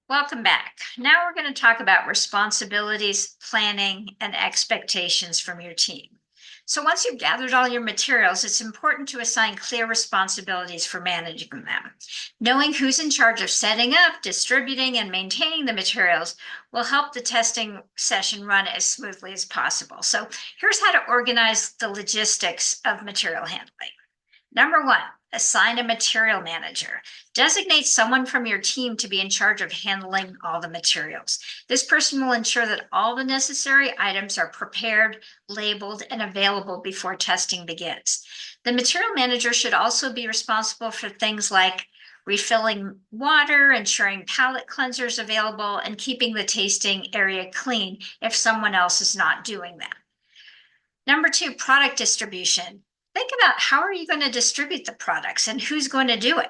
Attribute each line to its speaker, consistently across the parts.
Speaker 1: Welcome back. Now we're going to talk about responsibilities, planning, and expectations from your team. So once you've gathered all your materials, it's important to assign clear responsibilities for managing them. Knowing who's in charge of setting up, distributing, and maintaining the materials will help the testing session run as smoothly as possible. So here's how to organize the logistics of material handling. Number one, assign a material manager. Designate someone from your team to be in charge of handling all the materials. This person will ensure that all the necessary items are prepared, labeled, and available before testing begins. The material manager should also be responsible for things like refilling water, ensuring palate cleansers available, and keeping the tasting area clean if someone else is not doing that. Number two, product distribution. Think about how are you going to distribute the products and who's going to do it?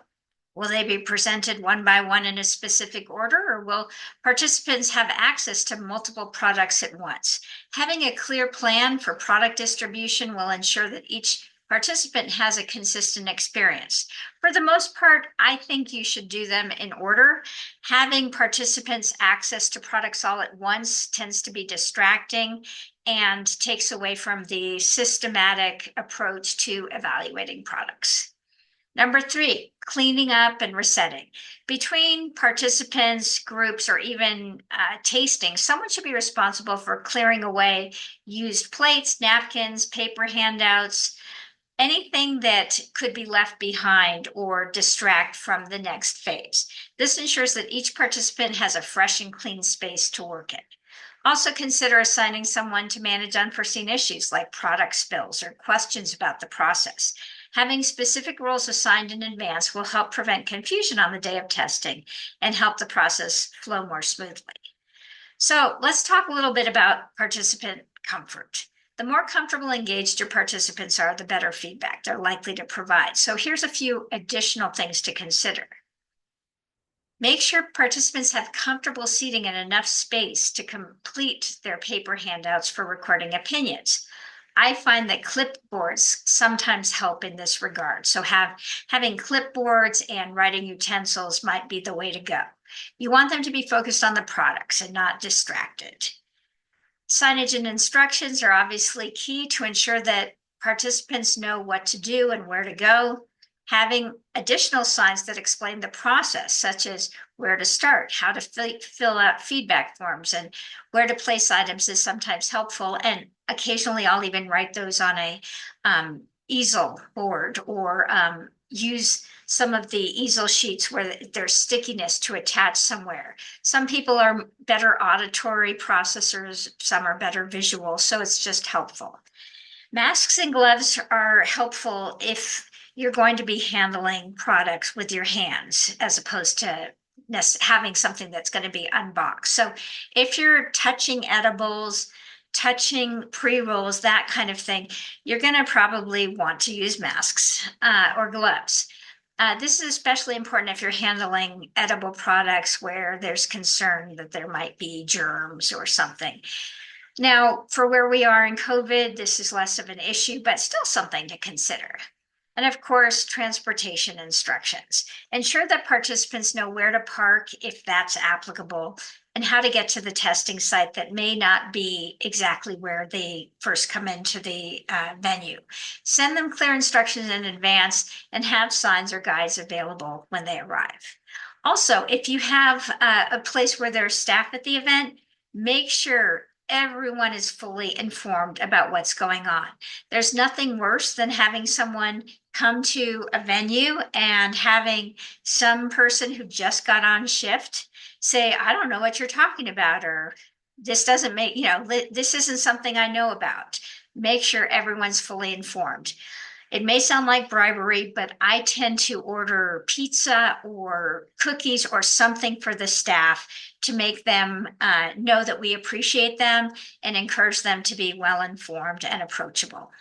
Speaker 1: Will they be presented one by one in a specific order, or will participants have access to multiple products at once? Having a clear plan for product distribution will ensure that each participant has a consistent experience. For the most part, I think you should do them in order. Having participants access to products all at once tends to be distracting and takes away from the systematic approach to evaluating products. Number three, cleaning up and resetting. Between participants, groups, or even tasting, someone should be responsible for clearing away used plates, napkins, paper handouts, anything that could be left behind or distract from the next phase. This ensures that each participant has a fresh and clean space to work in. Also consider assigning someone to manage unforeseen issues like product spills or questions about the process. Having specific roles assigned in advance will help prevent confusion on the day of testing and help the process flow more smoothly. So let's talk a little bit about participant comfort. The more comfortable and engaged your participants are, the better feedback they're likely to provide. So here's a few additional things to consider. Make sure participants have comfortable seating and enough space to complete their paper handouts for recording opinions. I find that clipboards sometimes help in this regard. So having clipboards and writing utensils might be the way to go. You want them to be focused on the products and not distracted. Signage and instructions are obviously key to ensure that participants know what to do and where to go. Having additional signs that explain the process, such as where to start, how to fill out feedback forms, and where to place items is sometimes helpful. And occasionally I'll even write those on a easel board or use some of the easel sheets where there's stickiness to attach somewhere. Some people are better auditory processors, some are better visual, so it's just helpful. Masks and gloves are helpful if you're going to be handling products with your hands as opposed to having something that's going to be unboxed. So if you're touching edibles, touching pre-rolls, that kind of thing, you're going to probably want to use masks or gloves. This is especially important if you're handling edible products where there's concern that there might be germs or something. Now, for where we are in COVID, this is less of an issue, but still something to consider. And of course, transportation instructions. Ensure that participants know where to park if that's applicable and how to get to the testing site that may not be exactly where they first come into the venue. Send them clear instructions in advance and have signs or guides available when they arrive. Also, if you have a place where there's staff at the event, make sure everyone is fully informed about what's going on. There's nothing worse than having someone come to a venue and having some person who just got on shift say, I don't know what you're talking about, or this doesn't make, this isn't something I know about. Make sure everyone's fully informed. It may sound like bribery, but I tend to order pizza or cookies or something for the staff to make them know that we appreciate them and encourage them to be well informed and approachable.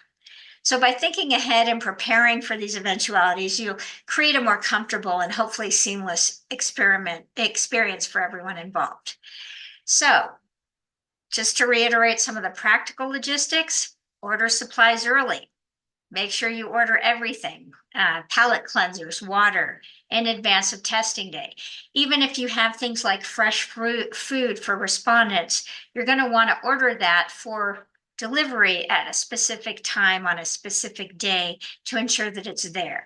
Speaker 1: So by thinking ahead and preparing for these eventualities, you'll create a more comfortable and hopefully seamless experience for everyone involved. So just to reiterate some of the practical logistics, order supplies early. Make sure you order everything, palate cleansers, water, in advance of testing day. Even if you have things like fresh fruit, food for respondents, you're going to want to order that for delivery at a specific time on a specific day to ensure that it's there.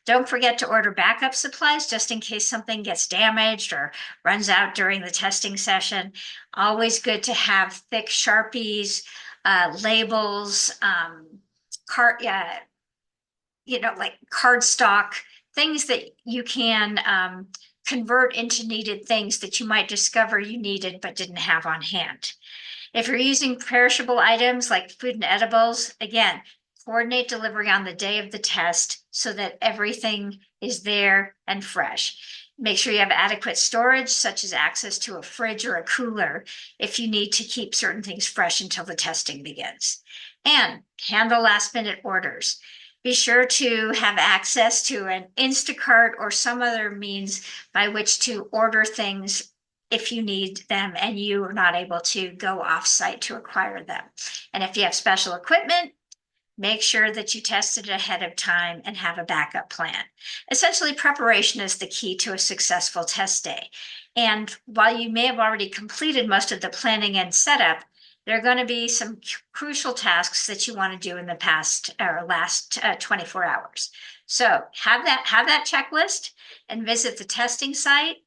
Speaker 1: Don't forget to order backup supplies just in case something gets damaged or runs out during the testing session. Always good to have thick Sharpies, labels, like cardstock, things that you can convert into needed things that you might discover you needed but didn't have on hand. If you're using perishable items like food and edibles, again, coordinate delivery on the day of the test so that everything is there and fresh. Make sure you have adequate storage, such as access to a fridge or a cooler, if you need to keep certain things fresh until the testing begins. And handle last-minute orders. Be sure to have access to an Instacart or some other means by which to order things if you need them and you are not able to go off-site to acquire them. And if you have special equipment, make sure that you test it ahead of time and have a backup plan. Essentially, preparation is the key to a successful test day. And while you may have already completed most of the planning and setup, there are going to be some crucial tasks that you want to do in the last 24 hours. So have that checklist and visit the testing site,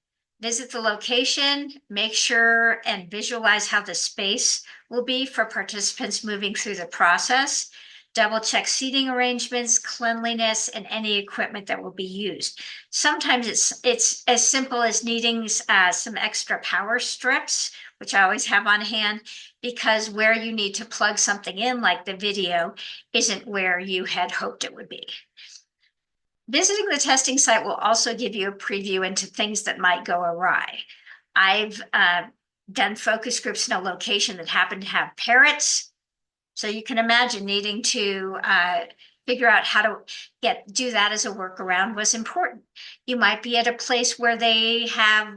Speaker 1: visit the location, make sure and visualize how the space will be for participants moving through the process. Double check seating arrangements, cleanliness, and any equipment that will be used. Sometimes it's as simple as needing some extra power strips, which I always have on hand, because where you need to plug something in, like the video, isn't where you had hoped it would be. Visiting the testing site will also give you a preview into things that might go awry. I've done focus groups in a location that happened to have parrots. So you can imagine needing to figure out how to do that as a workaround was important. You might be at a place where they have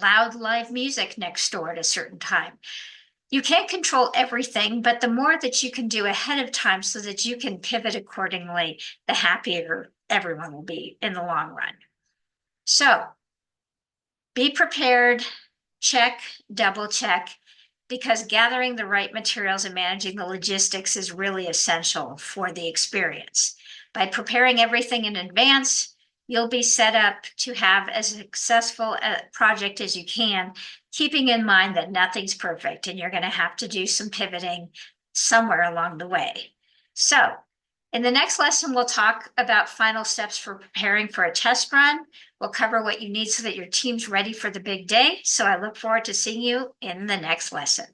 Speaker 1: loud live music next door at a certain time. You can't control everything, but the more that you can do ahead of time so that you can pivot accordingly, the happier everyone will be in the long run. So be prepared, check, double check, because gathering the right materials and managing the logistics is really essential for the experience. By preparing everything in advance, you'll be set up to have as successful a project as you can, keeping in mind that nothing's perfect and you're going to have to do some pivoting somewhere along the way. So in the next lesson, we'll talk about final steps for preparing for a test run. We'll cover what you need so that your team's ready for the big day. So I look forward to seeing you in the next lesson.